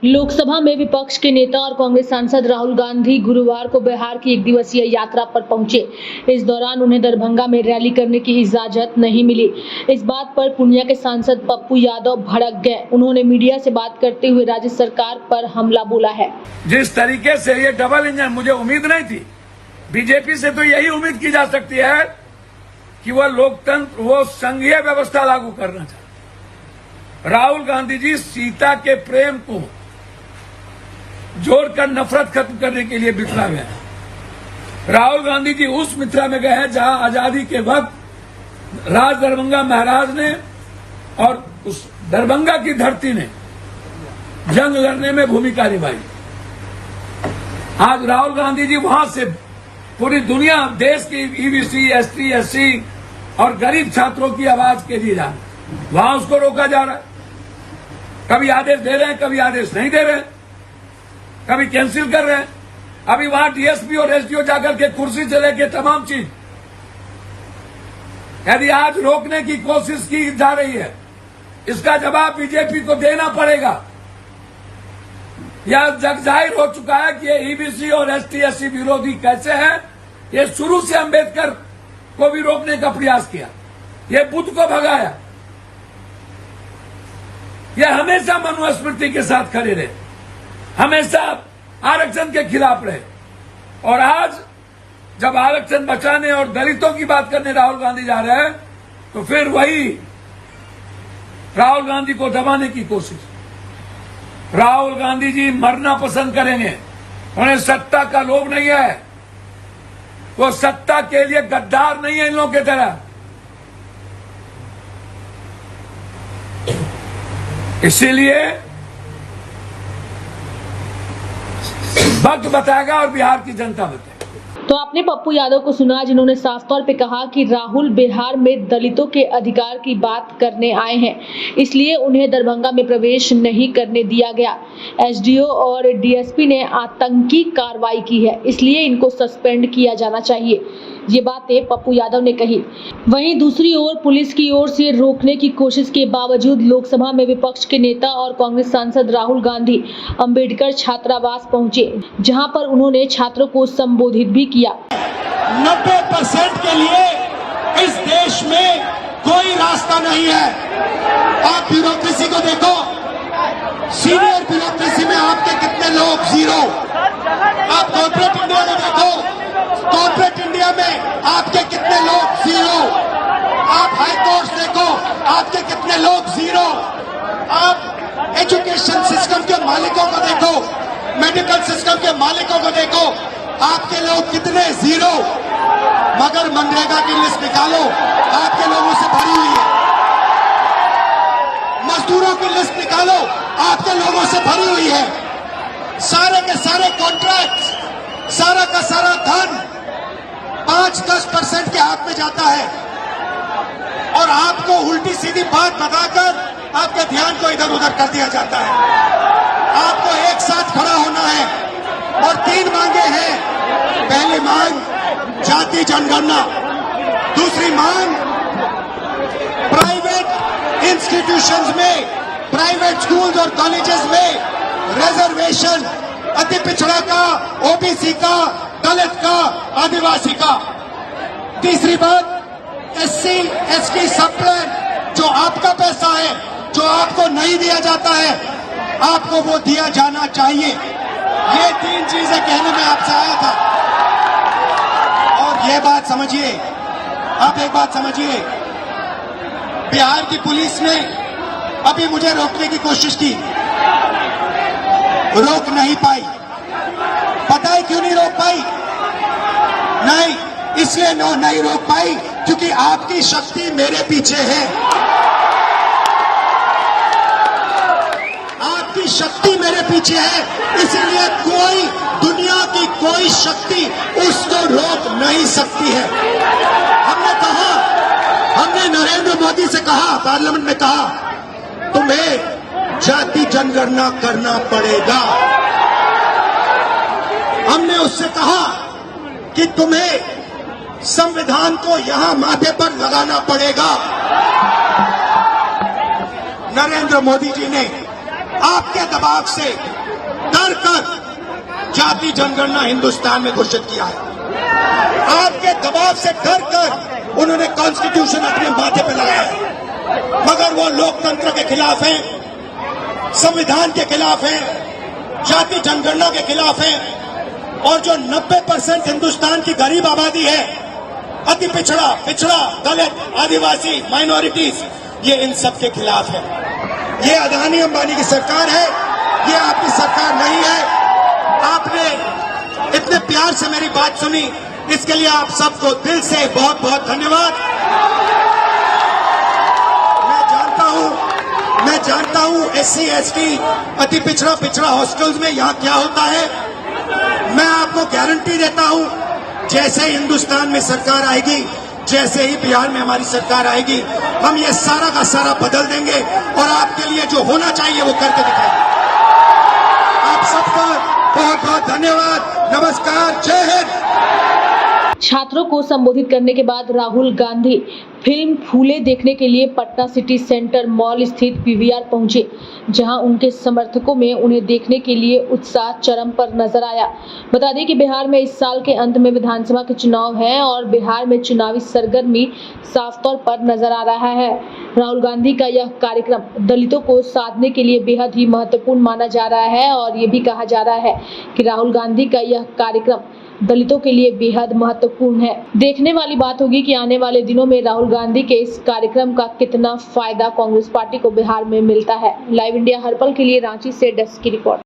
लोकसभा में विपक्ष के नेता और कांग्रेस सांसद राहुल गांधी गुरुवार को बिहार की एक दिवसीय यात्रा पर पहुंचे। इस दौरान उन्हें दरभंगा में रैली करने की इजाजत नहीं मिली। इस बात पर पूर्णिया के सांसद पप्पू यादव भड़क गए। उन्होंने मीडिया से बात करते हुए राज्य सरकार पर हमला बोला है। जिस तरीके से ये डबल इंजन, मुझे उम्मीद नहीं थी। बीजेपी से तो यही उम्मीद की जा सकती है कि वह लोकतंत्र, वो संघीय व्यवस्था लागू करना चाहते। राहुल गांधी जी सीता के प्रेम को जोड़कर नफरत खत्म करने के लिए बिखरा गए हैं। राहुल गांधी जी उस मिथिला में गए हैं जहां आजादी के वक्त राज दरभंगा महाराज ने और उस दरभंगा की धरती ने जंग लड़ने में भूमिका निभाई। आज राहुल गांधी जी वहां से पूरी दुनिया, देश की ईबीसी, एसटी, एससी और गरीब छात्रों की आवाज के लिए जा रहे हैं। वहां उसको रोका जा रहा है। कभी आदेश दे रहे हैं, कभी आदेश नहीं दे रहे हैं, कभी कैंसिल कर रहे हैं। अभी वहां डीएसपी और एसडीओ जाकर के कुर्सी से लेके तमाम चीज, यदि आज रोकने की कोशिश की जा रही है, इसका जवाब बीजेपी को देना पड़ेगा। यह जग जाहिर हो चुका है कि ये ईबीसी और एसटी एससी विरोधी कैसे हैं। ये शुरू से अंबेडकर को भी रोकने का प्रयास किया, ये बुद्ध को भगाया, ये हमेशा मनुस्मृति के साथ खड़े रहे, हमेशा आरक्षण के खिलाफ रहे। और आज जब आरक्षण बचाने और दलितों की बात करने राहुल गांधी जा रहे हैं, तो फिर वही राहुल गांधी को दबाने की कोशिश। राहुल गांधी जी मरना पसंद करेंगे, उन्हें सत्ता का लोभ नहीं है। वो सत्ता के लिए गद्दार नहीं है इन लोगों की तरह। इसीलिए वक्त बताएगा और बिहार की जनता बताएगी। तो आपने पप्पू यादव को सुना, जिन्होंने साफ तौर पे कहा कि राहुल बिहार में दलितों के अधिकार की बात करने आए हैं, इसलिए उन्हें दरभंगा में प्रवेश नहीं करने दिया गया। एसडीओ और डीएसपी ने आतंकी कार्रवाई की है, इसलिए इनको सस्पेंड किया जाना चाहिए। ये बातें पप्पू यादव ने कही। वहीं दूसरी ओर पुलिस की ओर से रोकने की कोशिश के बावजूद लोकसभा में विपक्ष के नेता और कांग्रेस सांसद राहुल गांधी अंबेडकर छात्रावास पहुंचे, जहां पर उन्होंने छात्रों को संबोधित भी किया। 90% के लिए इस देश में कोई रास्ता नहीं है। आप ब्यूरोक्रेसी को देखो, सीनियर ब्यूरोक्रेसी में आपके कितने लोग, जीरो। आप कॉर्पोरेट इंडिया में देखो, कॉर्पोरेट इंडिया में आपके कितने लोग, जीरो। आप हाई कोर्ट देखो, आपके कितने लोग, जीरो। आप एजुकेशन सिस्टम के मालिकों को देखो, मेडिकल सिस्टम के मालिकों को देखो, आपके लोग कितने, जीरो। मगर मनरेगा की लिस्ट निकालो, आपके लोगों से भरी हुई है। मजदूरों की लिस्ट निकालो, आपके लोगों से भरी हुई है। सारे के सारे कॉन्ट्रैक्ट, सारा का सारा धन 5-10% के हाथ में जाता है। और आपको उल्टी सीधी बात बताकर आपके ध्यान को इधर उधर कर दिया जाता है। आपको एक साथ खड़ा होना है और 3 मांगे हैं। पहली मांग जाति जनगणना, दूसरी मांग प्राइवेट इंस्टीट्यूशंस में, प्राइवेट स्कूल्स और कॉलेजेस में रिजर्वेशन, अति पिछड़ा का, ओबीसी का, दलित का, आदिवासी का। तीसरी बात एससी एसटी सब प्लान, जो आपका पैसा है, जो आपको नहीं दिया जाता है, आपको वो दिया जाना चाहिए। ये 3 चीजें कहने में आपसे आया था। और ये बात समझिए, आप एक बात समझिए, बिहार की पुलिस ने अभी मुझे रोकने की कोशिश की, रोक नहीं पाई। पता है क्यों नहीं रोक पाई? नहीं, इसलिए नहीं रोक पाई क्योंकि आपकी शक्ति मेरे पीछे है। आपकी शक्ति मेरे पीछे है, इसीलिए कोई, दुनिया की कोई शक्ति उसको रोक नहीं सकती है। हमने कहा, हमने नरेंद्र मोदी से कहा, पार्लियामेंट में कहा, तुम्हें जाति जनगणना करना पड़ेगा। हमने उससे कहा कि तुम्हें संविधान को यहां माथे पर लगाना पड़ेगा। नरेंद्र मोदी जी ने आपके दबाव से डर कर जाति जनगणना हिंदुस्तान में घोषित किया है। आपके दबाव से डर कर उन्होंने कॉन्स्टिट्यूशन अपने माथे पे लगाया है, मगर वो लोकतंत्र के खिलाफ हैं, संविधान के खिलाफ हैं, जाति जनगणना के खिलाफ हैं, और जो 90% हिंदुस्तान की गरीब आबादी है, अति पिछड़ा, दलित, आदिवासी, माइनॉरिटीज, ये इन सब के खिलाफ है। ये अदानी अंबानी की सरकार है, ये आपकी सरकार नहीं है। आपने इतने प्यार से मेरी बात सुनी, इसके लिए आप सबको दिल से बहुत बहुत धन्यवाद। मैं जानता हूं SC ST अति पिछड़ा हॉस्टल्स में यहाँ क्या होता है। मैं आपको गारंटी देता हूं, जैसे ही हिंदुस्तान में सरकार आएगी, जैसे ही बिहार में हमारी सरकार आएगी, हम ये सारा का सारा बदल देंगे और आपके लिए जो होना चाहिए वो करके दिखाएंगे। आप सबका बहुत बहुत धन्यवाद। नमस्कार, जय हिंद। छात्रों को संबोधित करने के बाद राहुल गांधी फिल्म फूले देखने के लिए पटना सिटी सेंटर मॉल स्थित PVR पहुंचे, जहां उनके समर्थकों में उन्हें देखने के लिए उत्साह चरम पर नजर आया। बता दें कि बिहार में इस साल के अंत में विधानसभा के चुनाव हैं और बिहार में चुनावी सरगर्मी साफ तौर पर नजर आ रहा है। राहुल गांधी का यह कार्यक्रम दलितों को साधने के लिए बेहद ही महत्वपूर्ण माना जा रहा है और ये भी कहा जा रहा है कि राहुल गांधी का यह कार्यक्रम दलितों के लिए बेहद महत्वपूर्ण है। देखने वाली बात होगी कि आने वाले दिनों में राहुल गांधी के इस कार्यक्रम का कितना फायदा कांग्रेस पार्टी को बिहार में मिलता है। लाइव इंडिया हर पल के लिए रांची से डेस्क की रिपोर्ट।